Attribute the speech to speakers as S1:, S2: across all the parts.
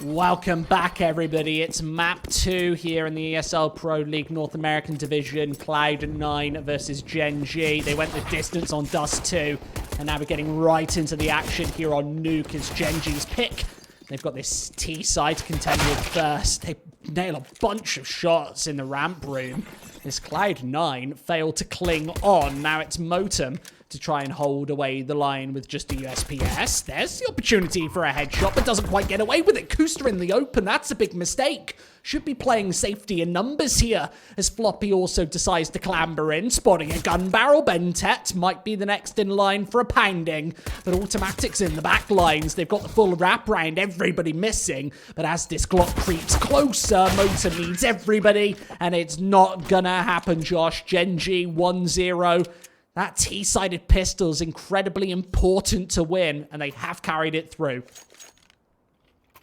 S1: Welcome back, everybody. It's map 2 here in the ESL Pro League North American Division. Cloud9 versus Gen.G. They went the distance on Dust 2, and now we're getting right into the action here on Nuke. It's Gen.G's pick. They've got this T side to contend with first. They nail a bunch of shots in the ramp room. This Cloud9 failed to cling on. Now it's Motum to try and hold away the line with just a USPS. There's the opportunity for a headshot, but doesn't quite get away with it. Kusta in the open, that's a big mistake. Should be playing safety in numbers here, as Floppy also decides to clamber in, spotting a gun barrel. Bentet might be the next in line for a pounding, but Automatic's in the back lines. They've got the full wrap round, everybody missing, but as this Glock creeps closer, Motum needs everybody, and it's not gonna happen, Josh. Gen.G 1-0. That T-sided pistol is incredibly important to win, and they have carried it through.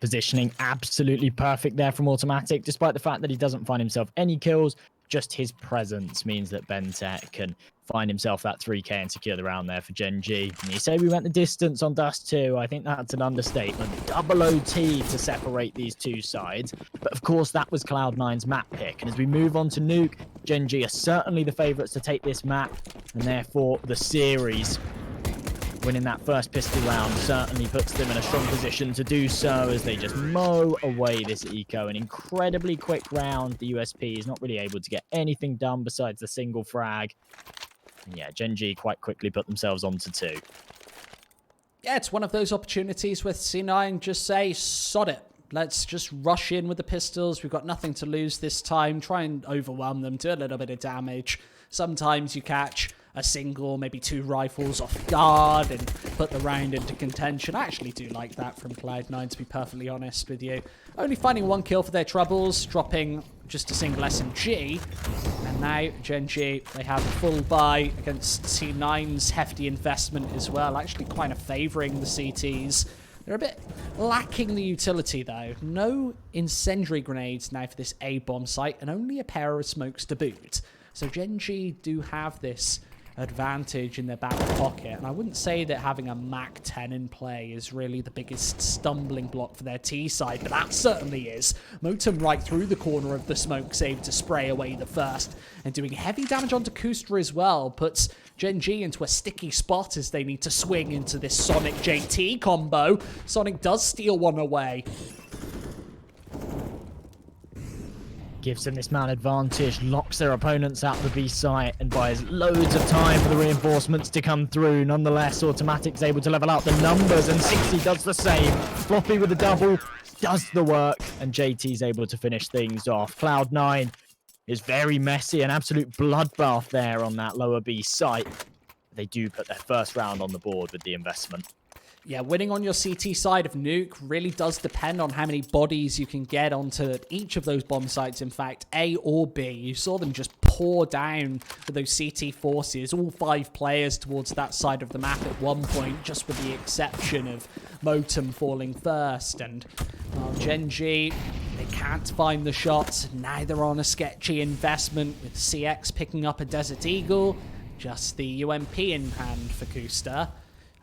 S2: Positioning absolutely perfect there from Automatic, despite the fact that he doesn't find himself any kills. Just his presence means that Bentet can find himself that 3k and secure the round there for Gen.G. And you say we went the distance on Dust 2. I think that's an understatement. Double OT to separate these two sides. But of course, that was Cloud9's map pick. And as we move on to Nuke, Gen.G are certainly the favourites to take this map. And therefore, the series, winning that first pistol round, certainly puts them in a strong position to do so as they just mow away this eco. An incredibly quick round. The USP is not really able to get anything done besides the single frag. And yeah, Gen.G quite quickly put themselves onto 2.
S1: Yeah, it's one of those opportunities with C9 just say, sod it. Let's just rush in with the pistols. We've got nothing to lose this time. Try and overwhelm them, do a little bit of damage. Sometimes you catch a single, maybe 2 rifles off guard and put the round into contention. I actually do like that from Cloud9, to be perfectly honest with you. Only finding 1 kill for their troubles, dropping just a single SMG. And now Gen.G, they have a full buy against C9's hefty investment as well, actually kind of favouring the CTs. They're a bit lacking the utility, though. No incendiary grenades now for this A bomb site, and only a pair of smokes to boot. So Gen.G do have this advantage in their back pocket, and I wouldn't say that having a Mac 10 in play is really the biggest stumbling block for their T side, but that certainly is. Motum right through the corner of the smoke, able to spray away the first, and doing heavy damage onto Kusta as well, puts Gen.G into a sticky spot as they need to swing into this Sonic JT combo. Sonic does steal one away.
S2: Gives them this man advantage, locks their opponents out of the B site, and buys loads of time for the reinforcements to come through. Nonetheless, Automatic's able to level out the numbers, and 60 does the same. Floppy with a double does the work, and JT's able to finish things off. Cloud9 is very messy, an absolute bloodbath there on that lower B site. They do put their first round on the board with the investment.
S1: Yeah, winning on your CT side of Nuke really does depend on how many bodies you can get onto each of those bomb sites, in fact, A or B. You saw them just pour down with those CT forces, all 5 players towards that side of the map at one point, just with the exception of Motum falling first. And Gen.G, they can't find the shots. Now they're on a sketchy investment with CX picking up a Desert Eagle, just the UMP in hand for Kusta,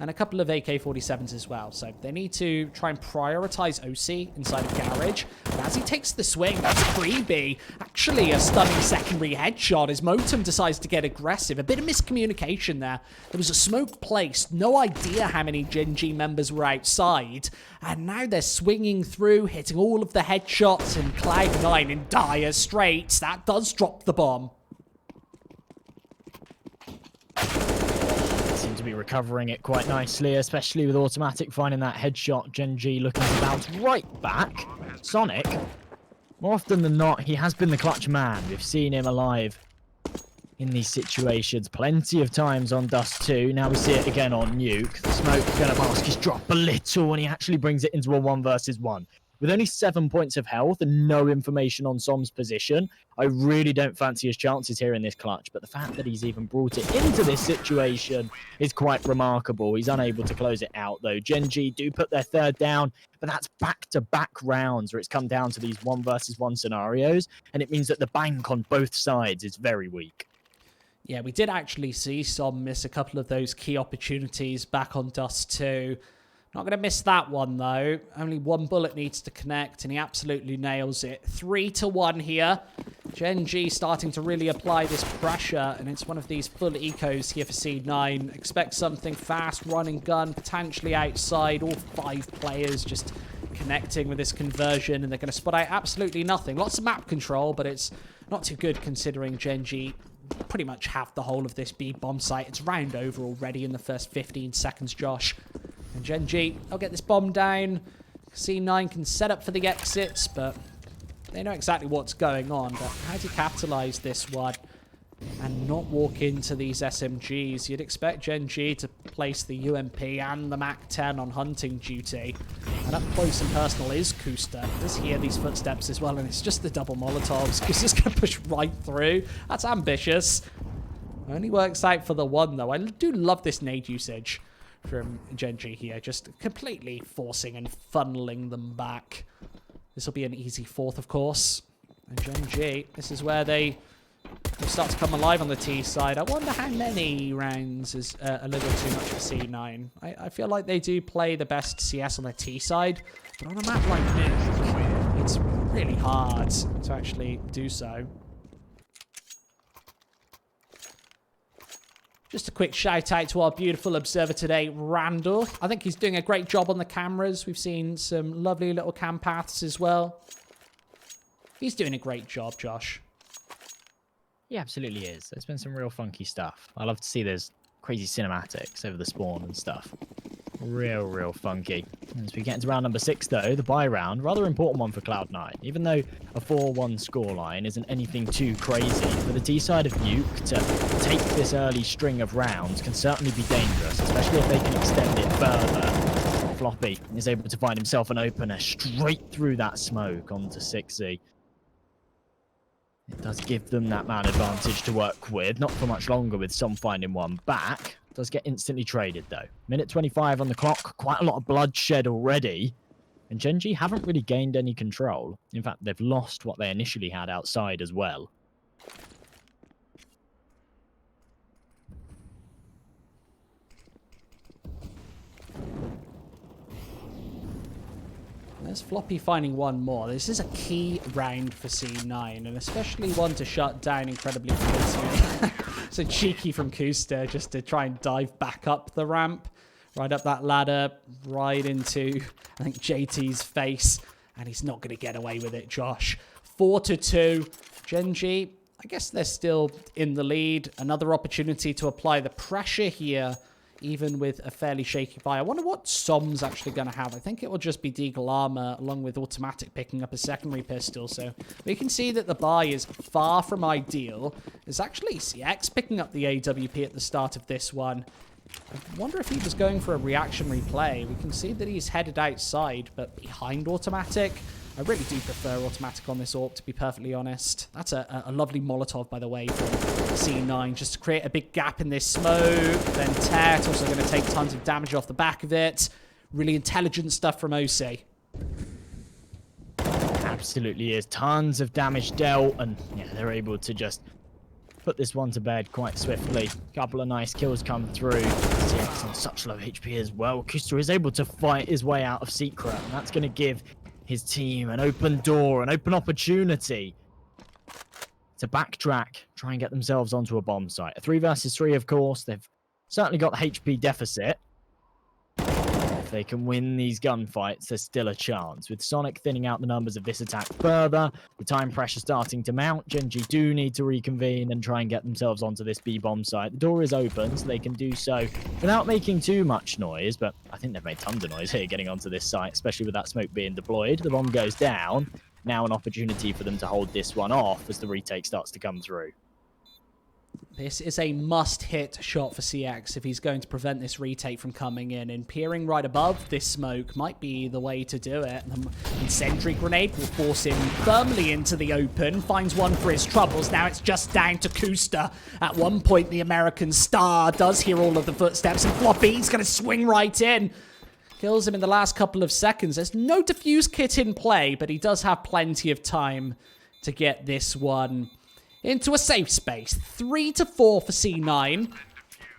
S1: and a couple of AK-47s as well. So they need to try and prioritize OC inside of Garage. But as he takes the swing, that's a freebie. Actually, a stunning secondary headshot as Motum decides to get aggressive. A bit of miscommunication there. There was a smoke placed. No idea how many Gen.G members were outside. And now they're swinging through, hitting all of the headshots, and Cloud9 in dire straits. That does drop the bomb.
S2: Seem to be recovering it quite nicely, especially with Automatic finding that headshot. Gen.G looking to bounce right back. Sonic, more often than not, he has been the clutch man. We've seen him alive in these situations plenty of times on Dust 2. Now we see it again on Nuke. The smoke's going to mask his drop a little, and he actually brings it into a 1 versus 1. With only 7 points of health and no information on Som's position, I really don't fancy his chances here in this clutch. But the fact that he's even brought it into this situation is quite remarkable. He's unable to close it out, though. Gen.G do put their 3rd down, but that's back-to-back rounds where it's come down to these 1 versus 1 scenarios, and it means that the bank on both sides is very weak.
S1: Yeah, we did actually see Som miss a couple of those key opportunities back on Dust 2. Not going to miss that one, though. Only one bullet needs to connect, and he absolutely nails it. 3-1 here. Gen.G starting to really apply this pressure, and it's one of these full ecos here for C9. Expect something fast, running gun, potentially outside. All 5 players just connecting with this conversion, and they're going to spot out absolutely nothing. Lots of map control, but it's not too good considering Gen.G pretty much have the whole of this B bomb site. It's round over already in the first 15 seconds, Josh. And Gen.G, they'll get this bomb down. C9 can set up for the exits, but they know exactly what's going on. But how do you capitalize this one and not walk into these SMGs? You'd expect Gen.G to place the UMP and the MAC-10 on hunting duty. And up close and personal is Kusta. He does hear these footsteps as well, and it's just the double Molotovs. Kusta's going to push right through. That's ambitious. Only works out for the one, though. I do love this nade usage from Gen.G here, just completely forcing and funneling them back. This will be an easy 4th, of course. And Gen.G, this is where they start to come alive on the T side. I wonder how many rounds is a little too much for C9. I feel like they do play the best CS on the T side, but on a map like Nuke, it's really hard to actually do so. Just a quick shout out to our beautiful observer today, Randall. I think he's doing a great job on the cameras. We've seen some lovely little cam paths as well. He's doing a great job, Josh.
S2: He absolutely is. There's been some real funky stuff. I love to see those crazy cinematics over the spawn and stuff. Real funky. As we get into round number 6, though, the bye round, rather important one for Cloud9. Even though a 4-1 scoreline isn't anything too crazy, for the T side of Nuke to take this early string of rounds can certainly be dangerous, especially if they can extend it further. Floppy is able to find himself an opener straight through that smoke onto 6Z. It does give them that man advantage to work with. Not for much longer with some finding one back. Does get instantly traded, though. Minute 25 on the clock. Quite a lot of bloodshed already. And Gen.G haven't really gained any control. In fact, they've lost what they initially had outside as well.
S1: There's Floppy finding one more. This is a key round for C9, and especially one to shut down incredibly quickly. So cheeky from Kusta just to try and dive back up the ramp, right up that ladder, right into, I think, JT's face, and he's not going to get away with it, Josh. 4-2. Gen.G, I guess they're still in the lead. Another opportunity to apply the pressure here, even with a fairly shaky buy. I wonder what Som's actually going to have. I think it will just be Deagle Armor along with Automatic picking up a secondary pistol. So we can see that the buy is far from ideal. There's actually CX picking up the AWP at the start of this one. I wonder if he was going for a reactionary play. We can see that he's headed outside, but behind Automatic. I really do prefer Automatic on this AWP, to be perfectly honest. That's a lovely Molotov, by the way, from C9, just to create a big gap in this smoke. Then Tet also going to take tons of damage off the back of it. Really intelligent stuff from OC.
S2: Absolutely is. Tons of damage dealt, and yeah, they're able to just put this one to bed quite swiftly. Couple of nice kills come through. CX on such low HP as well. Kusta is able to fight his way out of Secret, and that's going to give his team an open door, an open opportunity to backtrack, try and get themselves onto a bomb site. A 3 versus 3, of course. They've certainly got the HP deficit. If they can win these gunfights, there's still a chance. With Sonic thinning out the numbers of this attack further, the time pressure starting to mount, Gen.G do need to reconvene and try and get themselves onto this B-bomb site. The door is open, so they can do so without making too much noise, but I think they've made tons of noise here getting onto this site, especially with that smoke being deployed. The bomb goes down. Now an opportunity for them to hold this one off as the retake starts to come through.
S1: This is a must-hit shot for CX if he's going to prevent this retake from coming in. And peering right above this smoke might be the way to do it. And Sentry Grenade will force him firmly into the open. Finds one for his troubles. Now it's just down to Kusta. At one point, the American star does hear all of the footsteps. And Floppy's going to swing right in. Kills him in the last couple of seconds. There's no defuse kit in play, but he does have plenty of time to get this one into a safe space. 3-4 for C9.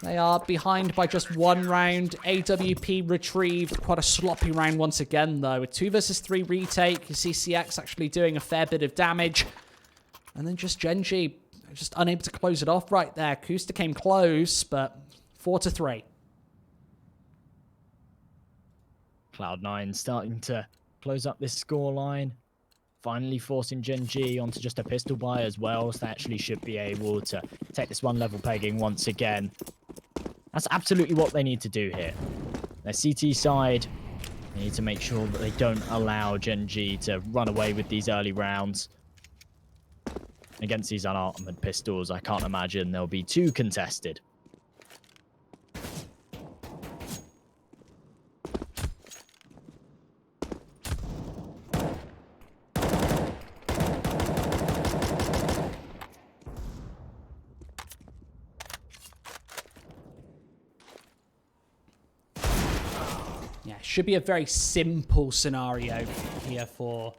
S1: They are behind by just 1 round. AWP retrieved. Quite a sloppy round once again, though. A 2 versus 3 retake. You see CX actually doing a fair bit of damage. And then just Gen.G just unable to close it off right there. Kusta came close, but 4-3.
S2: Cloud9 starting to close up this scoreline. Finally forcing Gen.G onto just a pistol buy as well, so they actually should be able to take this one level pegging once again. That's absolutely what they need to do here. Their CT side, they need to make sure that they don't allow Gen.G to run away with these early rounds. Against these unarmored pistols, I can't imagine they'll be too contested.
S1: Yeah, should be a very simple scenario here for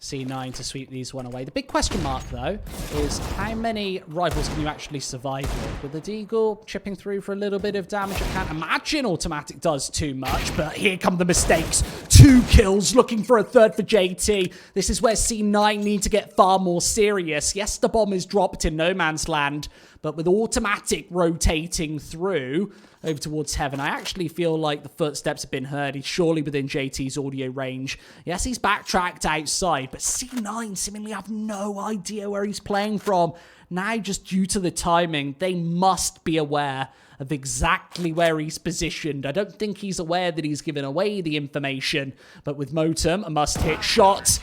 S1: C9 to sweep these one away. The big question mark, though, is how many rivals can you actually survive with? With the Deagle chipping through for a little bit of damage, I can't imagine Automatic does too much, but here come the mistakes. 2 kills, looking for a 3rd for JT. This is where C9 need to get far more serious. Yes, the bomb is dropped in no man's land, but with Automatic rotating through over towards Heaven, I actually feel like the footsteps have been heard. He's surely within JT's audio range. Yes, he's backtracked outside, but C9 seemingly have no idea where he's playing from. Now, just due to the timing, they must be aware of exactly where he's positioned. I don't think he's aware that he's given away the information, but with Motum, a must-hit shot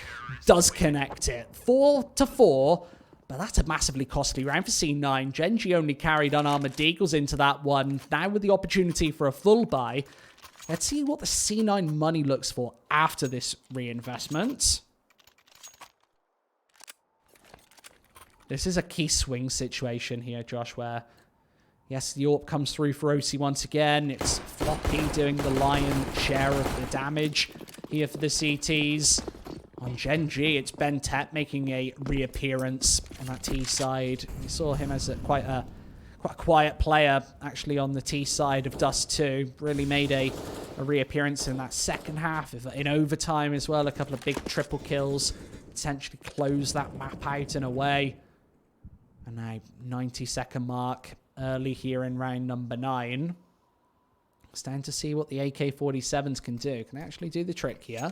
S1: does connect it. 4-4. But that's a massively costly round for C9. Gen.G only carried unarmored Deagles into that one. Now with the opportunity for a full buy. Let's see what the C9 money looks for after this reinvestment. This is a key swing situation here, Josh, where, yes, the AWP comes through for OC once again. It's Floppy doing the lion's share of the damage here for the CTs. On Gen.G, it's Ben-Tet making a reappearance on that T side. We saw him as quite a quiet player, actually, on the T side of Dust 2. Really made a reappearance in that second half, in overtime as well. A couple of big triple kills, potentially close that map out in a way. And now 90-second mark early here in round number 9. It's time to see what the AK-47s can do. Can they actually do the trick here?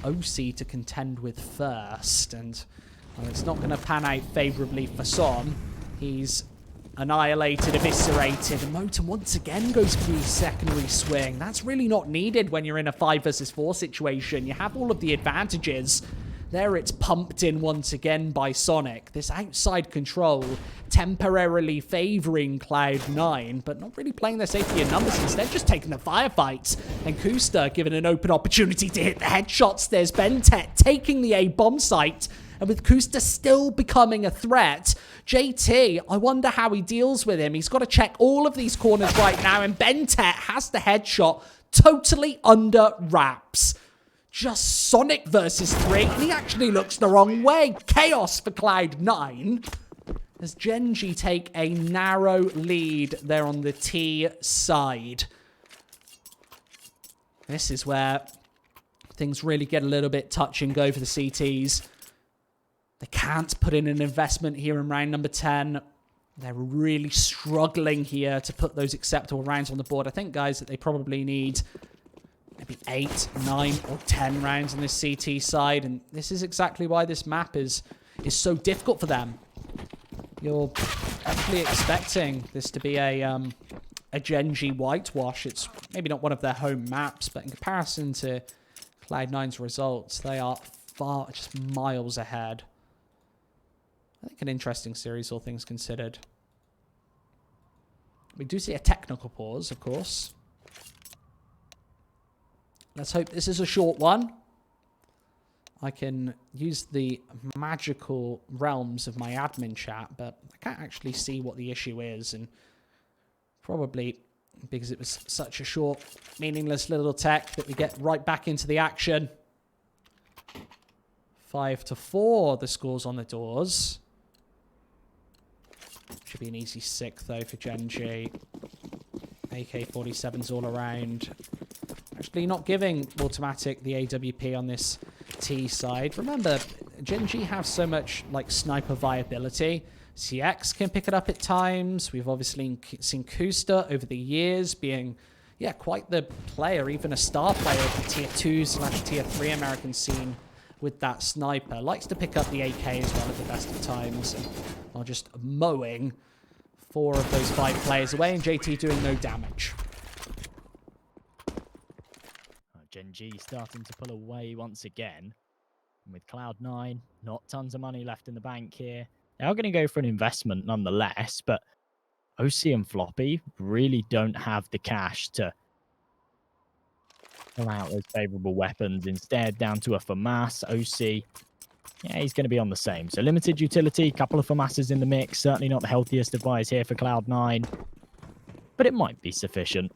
S1: OC to contend with first, and well, it's not going to pan out favourably for Son. He's annihilated, eviscerated, and Motum once again goes for his secondary swing. That's really not needed when you're in a 5 versus 4 situation. You have all of the advantages. There it's pumped in once again by Sonic. This outside control temporarily favouring Cloud9, but not really playing their safety in numbers. Instead, just taking the firefights. And Kusta given an open opportunity to hit the headshots. There's Ben-Tet taking the A-bomb site. And with Kusta still becoming a threat, JT, I wonder how he deals with him. He's got to check all of these corners right now. And Ben-Tet has the headshot totally under wraps. Just Sonic versus 3, and he actually looks the wrong way. Chaos for Cloud9 as Gen.G take a narrow lead there on the T side. This is where things really get a little bit touch and go for the CTs. They can't put in an investment here in round number 10. They're really struggling here to put those acceptable rounds on the board. I think, guys, that they probably need maybe 8, 9, or 10 rounds on this CT side, and this is exactly why this map is so difficult for them. You're actually expecting this to be a Gen.G whitewash. It's maybe not one of their home maps, but in comparison to Cloud9's results, they are far, just miles ahead. I think an interesting series, all things considered. We do see a technical pause, of course. Let's hope this is a short one. I can use the magical realms of my admin chat, but I can't actually see what the issue is. And probably because it was such a short, meaningless little tech that we get right back into the action. 5-4, the scores on the doors. Should be an easy 6 though for Gen.G. AK-47s all around. Actually not giving Automatic the AWP on this T side. Remember, Gen.G have so much like sniper viability. CX can pick it up at times. We've obviously seen Kusta over the years being, yeah, quite the player, even a star player of the tier 2/tier 3 American scene with that sniper. Likes to pick up the AK as well at the best of times, and while just mowing 4 of those 5 players away, and JT doing no damage.
S2: Gen.G starting to pull away once again. And with Cloud9, not tons of money left in the bank here. They are going to go for an investment nonetheless, but OC and Floppy really don't have the cash to pull out those favorable weapons. Instead, down to a FAMAS. OC, yeah, he's going to be on the same. So limited utility, couple of FAMASs in the mix. Certainly not the healthiest of buys here for Cloud9, but it might be sufficient.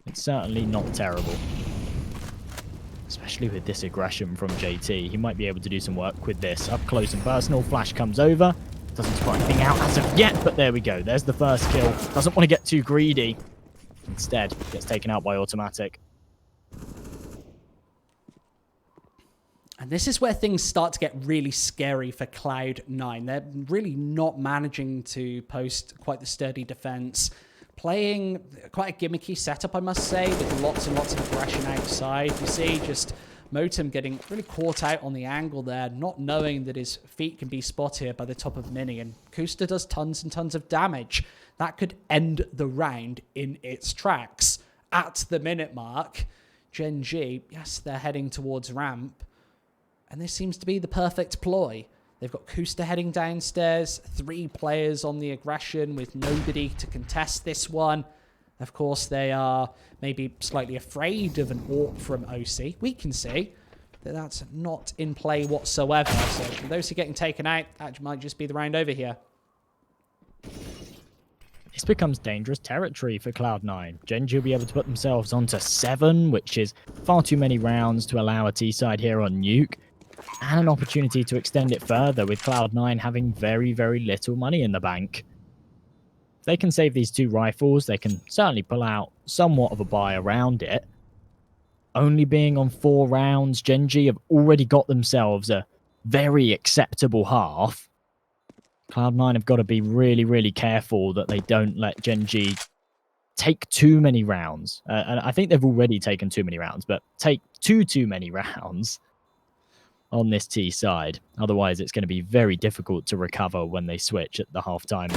S2: It's certainly not terrible. Especially with this aggression from JT. He might be able to do some work with this. Up close and personal. Flash comes over. Doesn't spot anything out as of yet, but there we go. There's the first kill. Doesn't want to get too greedy. Instead, gets taken out by Automatic.
S1: And this is where things start to get really scary for Cloud9. They're really not managing to post quite the sturdy defense. Playing quite a gimmicky setup, I must say, with lots and lots of aggression outside. You see just Motum getting really caught out on the angle there, not knowing that his feet can be spotted by the top of Mini. And Kusta does tons and tons of damage. That could end the round in its tracks. At the minute mark, Gen.G, yes, they're heading towards ramp. And this seems to be the perfect ploy. They've got Kusta heading downstairs, 3 players on the aggression with nobody to contest this one. Of course, they are maybe slightly afraid of an AWP from OC. We can see that that's not in play whatsoever. So for those who are getting taken out, that might just be the round over here.
S2: This becomes dangerous territory for Cloud9. Gen.G will be able to put themselves onto 7, which is far too many rounds to allow a T-side here on Nuke. And an opportunity to extend it further with Cloud9 having very, very little money in the bank. If they can save these 2 rifles, they can certainly pull out somewhat of a buy around it. Only being on 4 rounds, Gen.G have already got themselves a very acceptable half. Cloud9 have got to be really, really careful that they don't let Gen.G take too many rounds. And I think they've already taken too many rounds, but take too many rounds on this T side. Otherwise, it's going to be very difficult to recover when they switch at the halftime.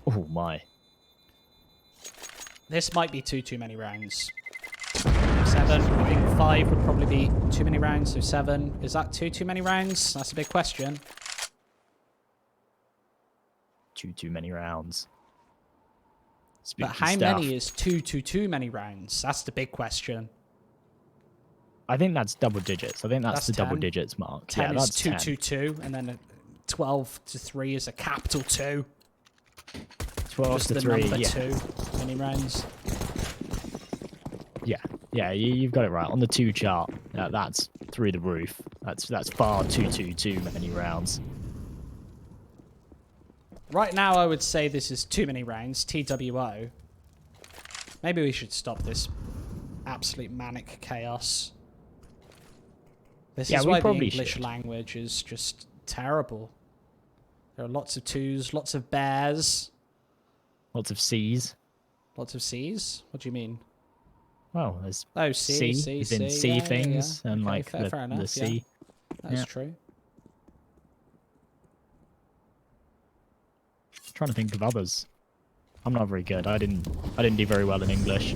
S2: Oh my.
S1: This might be too many rounds. 7, I think 5 would probably be too many rounds, so 7. Is that too many rounds? That's a big question.
S2: Too many rounds. Spooky
S1: but how
S2: stuff.
S1: many is too many rounds? That's the big question.
S2: I think that's double digits. I think that's the
S1: 10.
S2: double digits mark.
S1: 10
S2: yeah,
S1: is
S2: that's
S1: 2, and then 12 to 3 is a capital 2.
S2: 12
S1: Just
S2: to
S1: the
S2: 3,
S1: number
S2: yeah.
S1: 2 many rounds.
S2: Yeah, you've got it right. On the 2 chart, that's through the roof. That's far too many rounds.
S1: Right now, I would say this is too many rounds. TWO. Maybe we should stop this absolute manic chaos. This is why the English language is just terrible. There are lots of 2s, lots of bears.
S2: Lots of C's.
S1: Lots of C's? What do you mean?
S2: Well, there's
S1: C,
S2: is in C
S1: yeah,
S2: things,
S1: yeah.
S2: and
S1: Okay,
S2: like
S1: fair enough,
S2: the C.
S1: Yeah. That's true.
S2: Trying to think of others. I'm not very good. I didn't do very well in English.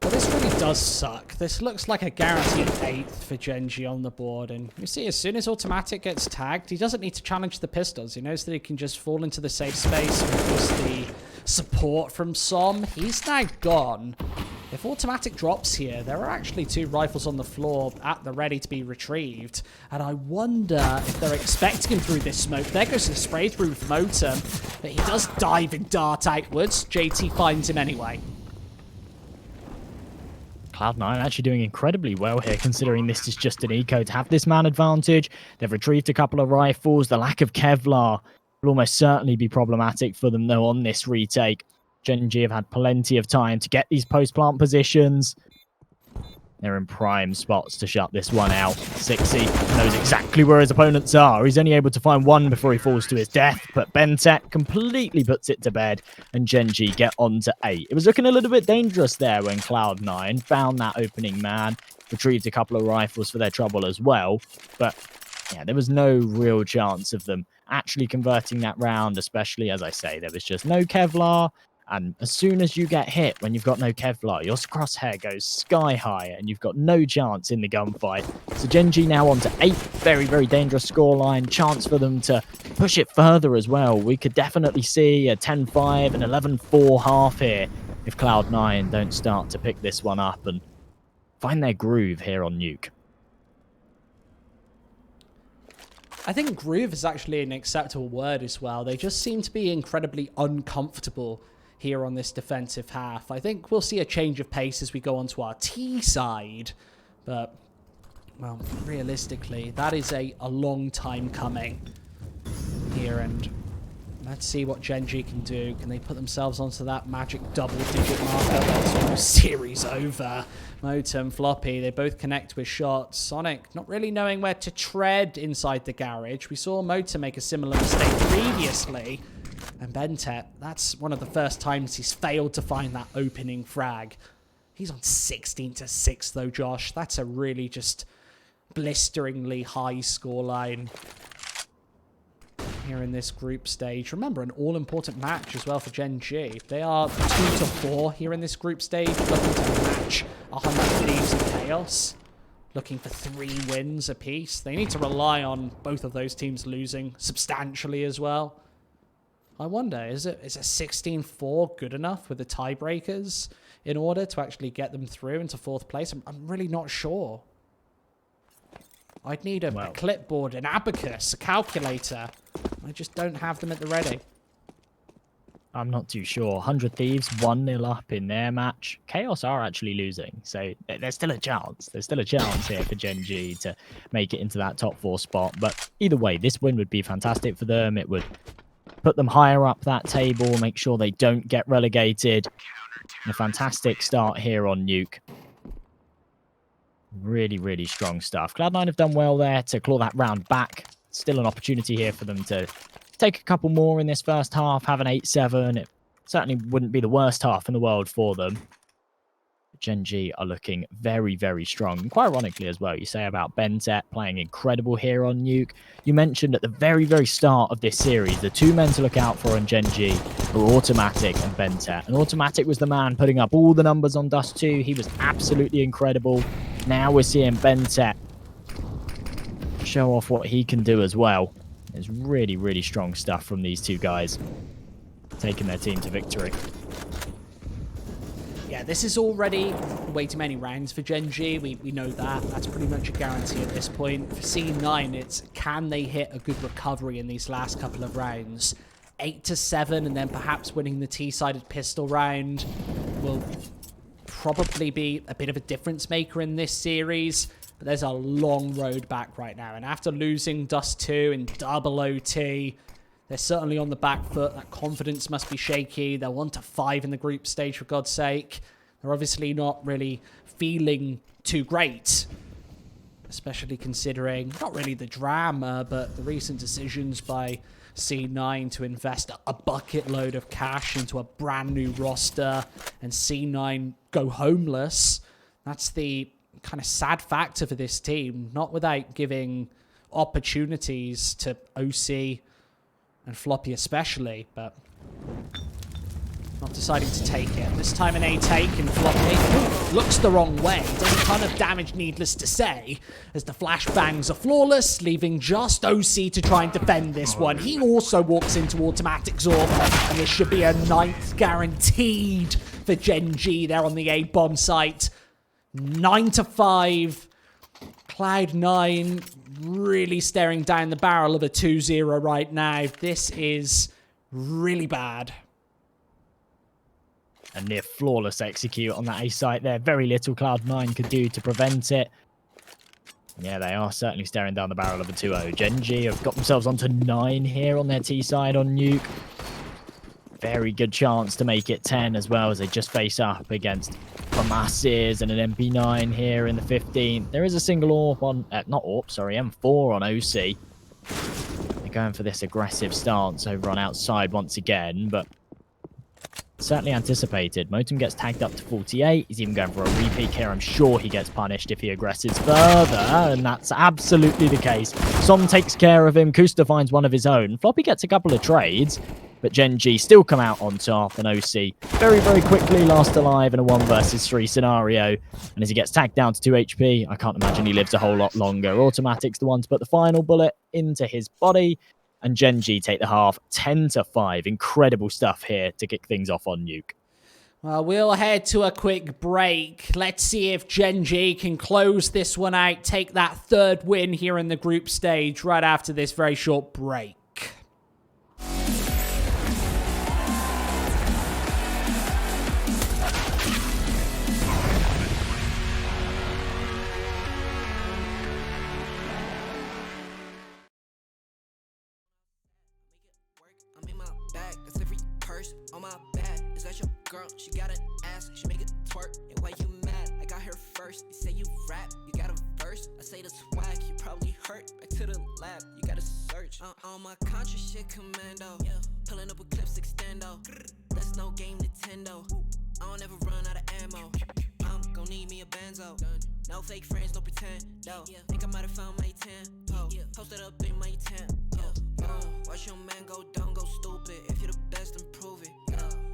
S1: Well, this really does suck. This looks like a guaranteed 8th for Gen.G on the board. And you see, as soon as Automatic gets tagged, he doesn't need to challenge the pistols. He knows that he can just fall into the safe space with just the support from Som. He's now gone. If Automatic drops here, there are actually 2 rifles on the floor at the ready to be retrieved. And I wonder if they're expecting him through this smoke. There goes the spray through from Motum. But he does dive and dart outwards. JT finds him anyway.
S2: Cloud9 actually doing incredibly well here, considering this is just an eco to have this man advantage. They've retrieved a couple of rifles. The lack of Kevlar will almost certainly be problematic for them, though, on this retake. Gen.G have had plenty of time to get these post-plant positions. They're in prime spots to shut this one out. Sixy knows exactly where his opponents are. He's only able to find one before he falls to his death, but Bentet completely puts it to bed, and Gen.G get on to 8. It was looking a little bit dangerous there when Cloud9 found that opening man, retrieved a couple of rifles for their trouble as well, but yeah, there was no real chance of them actually converting that round, especially, as I say, there was just no Kevlar. And as soon as you get hit when you've got no Kevlar, your crosshair goes sky high and you've got no chance in the gunfight. So Gen.G now on to 8. Very, very dangerous scoreline. Chance for them to push it further as well. We could definitely see a 10-5 and 11-4 half here if Cloud9 don't start to pick this one up and find their groove here on Nuke.
S1: I think groove is actually an acceptable word as well. They just seem to be incredibly uncomfortable here on this defensive half. I think we'll see a change of pace as we go onto our T side, but, well, realistically, that is a long time coming here, and let's see what Gen.G can do. Can they put themselves onto that magic double-digit marker? That's almost series over. Motem, Floppy, they both connect with shots. Sonic not really knowing where to tread inside the garage. We saw Motem make a similar mistake previously. And Bentet, that's one of the first times he's failed to find that opening frag. He's on 16-6 though, Josh. That's a really just blisteringly high scoreline here in this group stage. Remember, an all-important match as well for Gen.G. They are 2-4 here in this group stage, looking to match 100 Thieves of Chaos, looking for 3 wins apiece. They need to rely on both of those teams losing substantially as well. I wonder, is a 16-4 good enough with the tiebreakers in order to actually get them through into 4th place? I'm really not sure. I'd need a clipboard, an abacus, a calculator. I just don't have them at the ready.
S2: I'm not too sure. 100 Thieves 1-0 up in their match. Chaos are actually losing, so there's still a chance. There's still a chance here for Gen.G to make it into that top 4 spot. But either way, this win would be fantastic for them. It would put them higher up that table, make sure they don't get relegated. A fantastic start here on Nuke. Really, really strong stuff. Cloud9 have done well there to claw that round back. Still an opportunity here for them to take a couple more in this first half, have an 8-7. It certainly wouldn't be the worst half in the world for them. Gen.G are looking very, very strong. And quite ironically as well, you say about Bentet playing incredible here on Nuke. You mentioned at the very, very start of this series, the 2 men to look out for on Gen.G were Automatic and Bentet. And Automatic was the man putting up all the numbers on Dust 2. He was absolutely incredible. Now we're seeing Bentet show off what he can do as well. It's really, really strong stuff from these 2 guys, taking their team to victory.
S1: Yeah, this is already way too many rounds for Gen.G. We know that. That's pretty much a guarantee at this point. For C9, it's can they hit a good recovery in these last couple of rounds? 8-7, and then perhaps winning the T-sided pistol round will probably be a bit of a difference maker in this series. But there's a long road back right now. And after losing Dust 2 in double OT, they're certainly on the back foot. That confidence must be shaky. They're 1-5 in the group stage, for God's sake. They're obviously not really feeling too great, especially considering not really the drama, but the recent decisions by C9 to invest a bucket load of cash into a brand new roster and C9 go homeless. That's the kind of sad factor for this team, not without giving opportunities to OC and Floppy especially, but not deciding to take it. This time an A take, and Floppy looks the wrong way. Does a ton of damage, needless to say, as the flashbangs are flawless, leaving just OC to try and defend this one. He also walks into Automatic Zorb, and this should be a 9th guaranteed for Gen.G there on the A-bomb site. 9-5. Cloud9 really staring down the barrel of a 2-0 right now. This is really bad.
S2: A near flawless execute on that A site there. Very little Cloud9 could do to prevent it. Yeah, they are certainly staring down the barrel of a 2-0. Gen.G have got themselves onto 9 here on their T side on Nuke. Very good chance to make it 10 as well, as they just face up against Famasses and an MP9 here in the 15th. There is a single AWP on, not AWP, sorry, M4 on OC. They're going for this aggressive stance over on outside once again, but certainly anticipated. Motum gets tagged up to 48. He's even going for a repeat here. I'm sure he gets punished if he aggresses further, and that's absolutely the case. Som takes care of him. Kusta finds one of his own. Floppy gets a couple of trades, but Gen.G still come out on top, and OC very, very quickly last alive in a 1 versus 3 scenario. And as he gets tagged down to 2 HP, I can't imagine he lives a whole lot longer. Automatic's the one to put the final bullet into his body, and Gen.G take the half 10-5. Incredible stuff here to kick things off on Nuke.
S1: Well, we'll head to a quick break. Let's see if Gen.G can close this one out, take that 3rd win here in the group stage right after this very short break.
S3: On my back, is that your girl? She got an ass, she make it twerk. And why you mad? I got here first. You say you rap, you got a verse. I say the swag, you probably hurt. Back to the lab, you gotta search. On my contra shit commando. Pulling up with clips extendo. That's no game Nintendo. I don't ever run out of ammo. I'm gon' need me a benzo. No fake friends, no pretend. No, think I might have found my 10. Posted up in my tent. Watch your man go dumb, go stupid. If you're the best, improve it.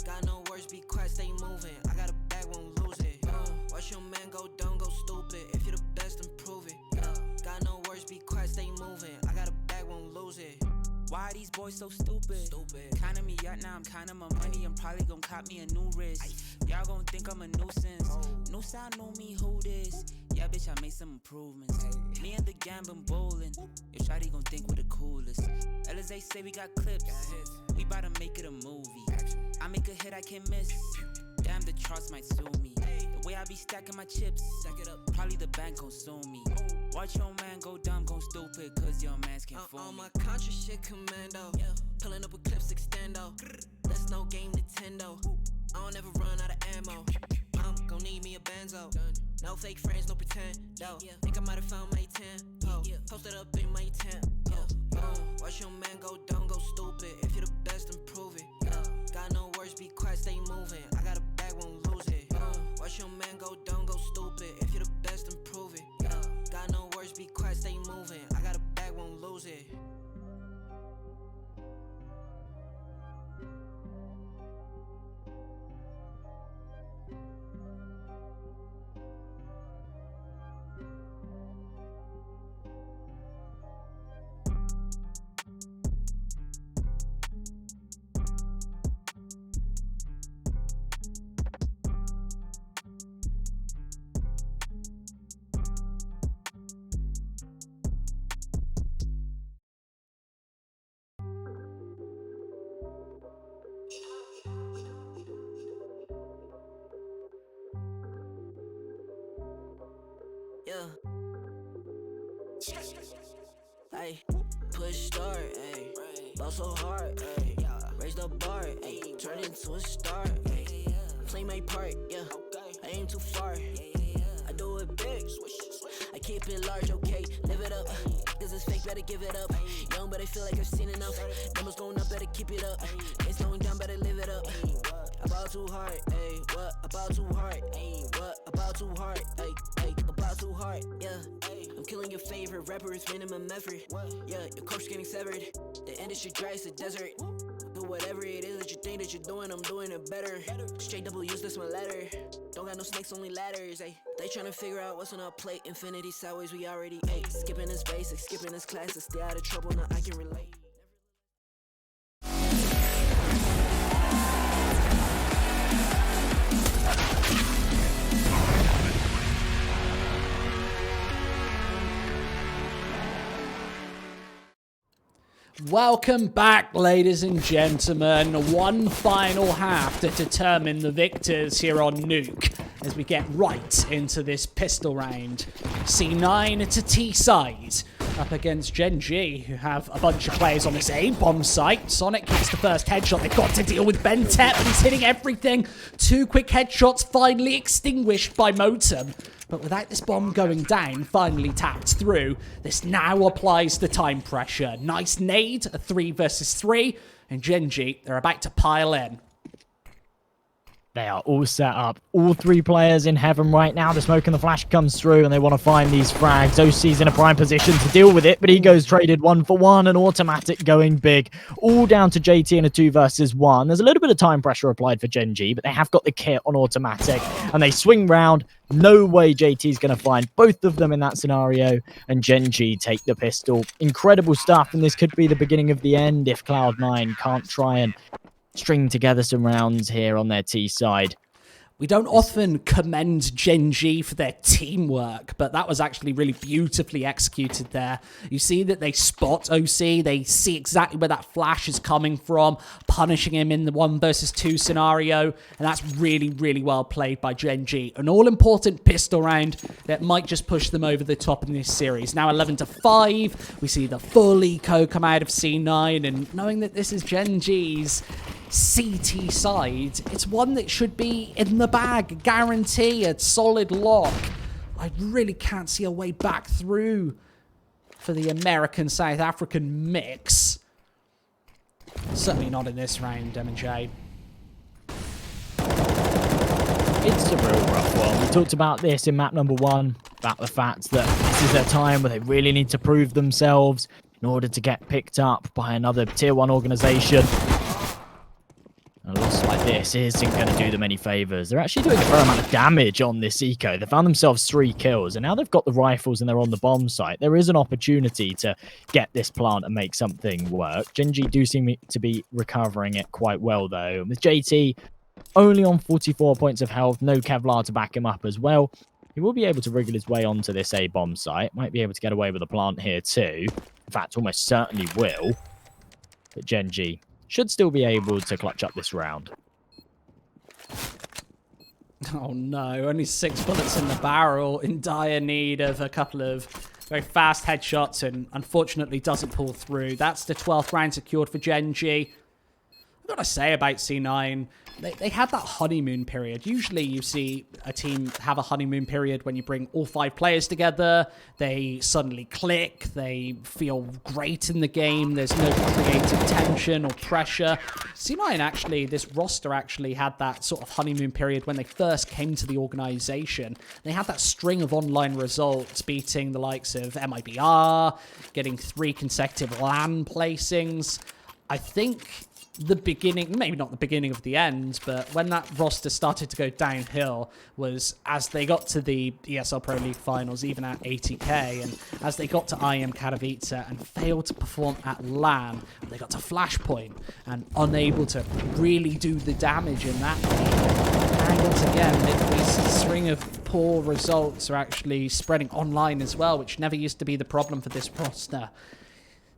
S3: Got no words, be quiet, stay moving. I got a bag, won't lose it. Watch your man go dumb, go stupid. If you're the best, improve it. Got no words, be quiet, stay moving. I got a bag, won't lose it.
S4: Why are these boys so stupid? Counting me out now, I'm counting my money. I'm probably gonna cop me a new wrist. Y'all gonna think I'm a nuisance. New sound know me who this. Yeah, bitch, I made some improvements. Me and the gang been bowling. Your shawty gon' think we're the coolest. Elizay say we got clips. We bout to make it a movie. I make a hit I can't miss. Damn, the charts might sue me. The way I be stacking my chips, stack it up. Probably the bank gon' sue me. Watch your man go dumb, go stupid, cause your mans can't fool me.
S3: On my contra shit commando. Pulling up with clips extendo. That's no game Nintendo. I don't ever run out of ammo. I'm gon' need me a benzo. No fake friends, no pretend. No, think I might have found my 10. Posted up in my tent. Watch your man go dumb, go stupid. If you're the best, improve it. Got no words, be quiet, stay moving. I got a bag, won't lose it. Watch your man go dumb, go stupid. If you're the best, improve it. Got no words, be quiet, stay moving. I got a bag, won't lose it. Yeah. Hey, push start, ayy. Ball so hard, ayy. Raise the bar, ayy. Turn into a star, ayy. Play my part, yeah. I aim too far. I do it big. I keep it large, okay. Live it up. Cause it's fake, better give it up. Young, but I feel like I've seen enough. Numbers going up, better keep it up. Ain't slowing down, better live it up. About too hard, ayy. What? About too hard, ayy. What? About too hard, ayy. About too hard, yeah. I'm killing your favorite rapper, it's minimum effort. Yeah, your coach getting severed. The industry dry as a desert. Do whatever it is that you think that you're doing, I'm doing it better. Straight double use, that's my letter. Don't got no snakes, only ladders, ayy. They tryna figure out what's on our plate. Infinity sideways, we already ate. Skipping his basics, skipping his classes. Stay out of trouble, now I can relate.
S1: Welcome back, ladies and gentlemen. One final half to determine the victors here on Nuke as we get right into this pistol round. C9 to T side up against Gen.G, who have a bunch of players on this A bomb site. Sonic gets the first headshot. They've got to deal with Bentep, but he's hitting everything. 2 quick headshots finally extinguished by Motum. But without this bomb going down, finally tapped through, this now applies the time pressure. Nice nade, a 3 versus 3, and Gen.G, they're about to pile in.
S2: They are all set up. All 3 players in heaven right now. The smoke and the flash comes through, and they want to find these frags. OC's in a prime position to deal with it, but he goes traded 1 for 1, and automatic going big. All down to JT in a 2 versus 1. There's a little bit of time pressure applied for Gen.G, but they have got the kit on automatic, and they swing round. No way JT's going to find both of them in that scenario, and Gen.G take the pistol. Incredible stuff, and this could be the beginning of the end if Cloud9 can't try and string together some rounds here on their T side.
S1: We don't often commend Gen.G for their teamwork, but that was actually really beautifully executed there. You see that they spot OC, they see exactly where that flash is coming from, punishing him in the 1 versus 2 scenario, and that's really, really well played by Gen.G. An all-important pistol round that might just push them over the top in this series. Now 11 to 5, we see the full eco come out of C9, and knowing that this is Gen.G's CT side, it's one that should be in the bag, guarantee a solid lock. I really can't see a way back through for the American-South African mix. Certainly not in this round, M&J.
S2: It's a real rough one. We talked about this in map number 1, about the fact that this is their time where they really need to prove themselves in order to get picked up by another tier 1 organization. A loss like this isn't going to do them any favors. They're actually doing a fair amount of damage on this eco. They found themselves 3 kills, and now they've got the rifles and they're on the bomb site. There is an opportunity to get this plant and make something work. Gen.G do seem to be recovering it quite well, though. With JT only on 44 points of health, no Kevlar to back him up as well, he will be able to wriggle his way onto this A bomb site. Might be able to get away with a plant here too. In fact, almost certainly will. But Gen.G should still be able to clutch up this round.
S1: Oh no, only 6 bullets in the barrel, in dire need of a couple of very fast headshots, and unfortunately doesn't pull through. That's the 12th round secured for Gen.G. I've got to say about C9, they had that honeymoon period. Usually you see a team have a honeymoon period when you bring all 5 players together. They suddenly click. They feel great in the game. There's no creative tension or pressure. C9 actually, this roster actually had that sort of honeymoon period when they first came to the organization. They had that string of online results, beating the likes of MIBR, getting 3 consecutive LAN placings. I think the beginning, maybe not the beginning of the end, but when that roster started to go downhill was as they got to the ESL Pro League finals, even at 80k, and as they got to IM Katowice and failed to perform at LAN, they got to Flashpoint and unable to really do the damage in that game. And once again, these string of poor results are actually spreading online as well, which never used to be the problem for this roster.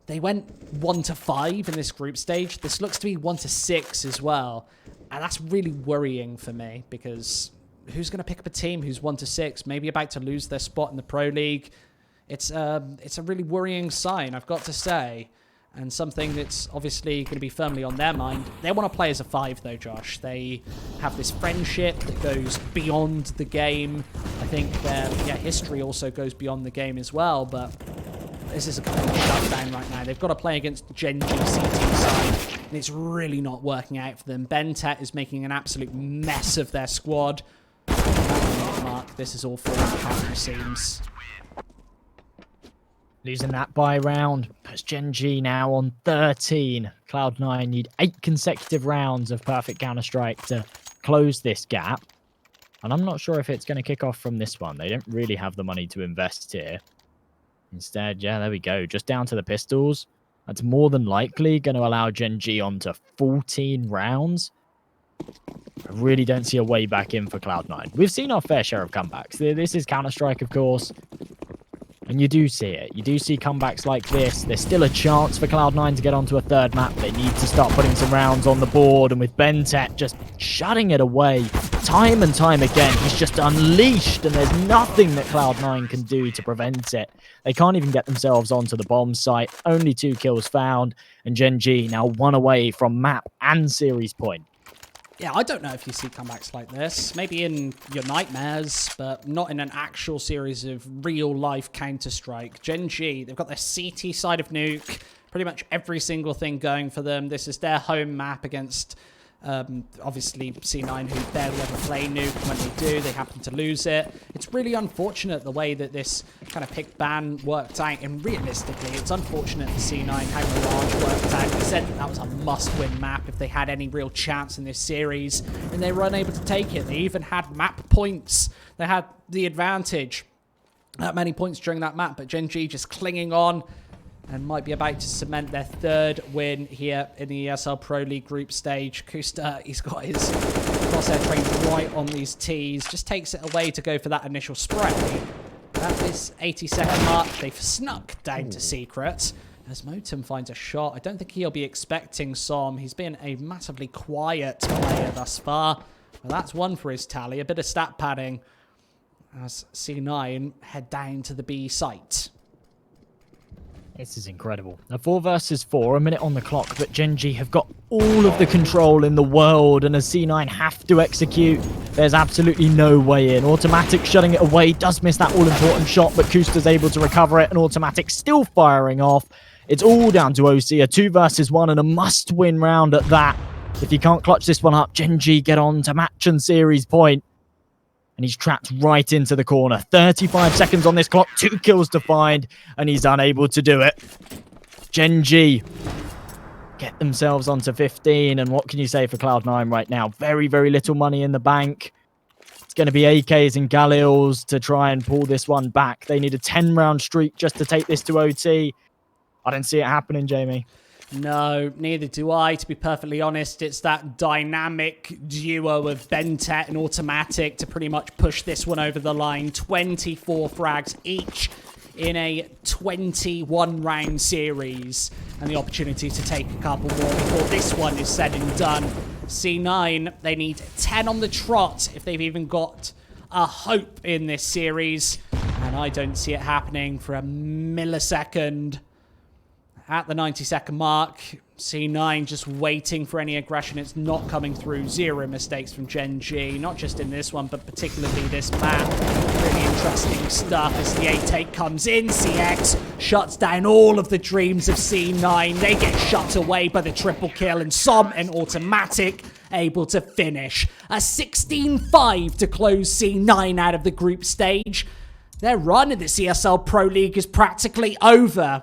S1: They went 1 to 5 in this group stage. This looks to be 1 to 6 as well. And that's really worrying for me, because who's going to pick up a team who's 1 to 6, maybe about to lose their spot in the Pro League? It's a really worrying sign, I've got to say. And something that's obviously going to be firmly on their mind. They want to play as a 5 though, Josh. They have this friendship that goes beyond the game. I think their history also goes beyond the game as well, but this is a complete shutdown right now. They've got to play against Gen.G CT side, and it's really not working out for them. Bentet is making an absolute mess of their squad. Mark, this is all falling apart, it seems.
S2: Losing that buy round puts Gen.G now on 13. Cloud9 need 8 consecutive rounds of perfect Counter-Strike to close this gap. And I'm not sure if it's going to kick off from this one. They don't really have the money to invest here. Instead, yeah, there we go. Just down to the pistols. That's more than likely going to allow Gen.G on to 14 rounds. I really don't see a way back in for Cloud9. We've seen our fair share of comebacks. This is Counter-Strike, of course. And you do see it. You do see comebacks like this. There's still a chance for Cloud9 to get onto a third map. They need to start putting some rounds on the board. And with Bentet just shutting it away time and time again, he's just unleashed. And there's nothing that Cloud9 can do to prevent it. They can't even get themselves onto the bomb site. Only 2 kills found. And Gen.G now 1 away from map and series point.
S1: Yeah, I don't know if you see comebacks like this. Maybe in your nightmares, but not in an actual series of real-life Counter-Strike. Gen.G, they've got their CT side of Nuke. Pretty much every single thing going for them. This is their home map against, obviously, C9, who barely ever play Nuke. When they do, they happen to lose it. It's really unfortunate the way that this kind of pick ban worked out. And realistically, it's unfortunate for C9 how Mirage worked out. They said that was a must-win map if they had any real chance in this series. And they were unable to take it. They even had map points. They had the advantage. That many points during that map. But Gen.G just clinging on. And might be about to cement their 3rd win here in the ESL Pro League group stage. Kusta, he's got his crosshair trained right on these tees. Just takes it away to go for that initial spray. At this 80-second mark, they've snuck down to Secret. As Motum finds a shot, I don't think he'll be expecting Som. He's been a massively quiet player thus far. Well, that's 1 for his tally. A bit of stat padding as C9 head down to the B site.
S2: This is incredible. A 4 versus 4, a minute on the clock, but Gen.G have got all of the control in the world, and as C9 have to execute, there's absolutely no way in. Automatic shutting it away, does miss that all-important shot, but Kusta's able to recover it, and Automatic still firing off. It's all down to OC, a 2 versus 1, and a must-win round at that. If you can't clutch this one up, Gen.G get on to match and series point. And he's trapped right into the corner. 35 seconds on this clock, 2 kills to find, and he's unable to do it. Gen.G get themselves onto 15, and what can you say for Cloud9 right now? Very, very little money in the bank. It's going to be AKs and Galils to try and pull this one back. They need a 10-round streak just to take this to OT. I don't see it happening, Jamie.
S1: No, neither do I, to be perfectly honest. It's that dynamic duo of Bentet and Automatic to pretty much push this one over the line. 24 frags each in a 21-round series. And the opportunity to take a couple more before this one is said and done. C9, they need 10 on the trot if they've even got a hope in this series. And I don't see it happening for a millisecond. At the 90-second mark, C9 just waiting for any aggression. It's not coming through. 0 mistakes from Gen.G. Not just in this one, but particularly this map. Really interesting stuff as the A-take comes in. CX shuts down all of the dreams of C9. They get shut away by the triple kill, and Som and Automatic able to finish. A 16-5 to close C9 out of the group stage. Their run in the ESL Pro League is practically over.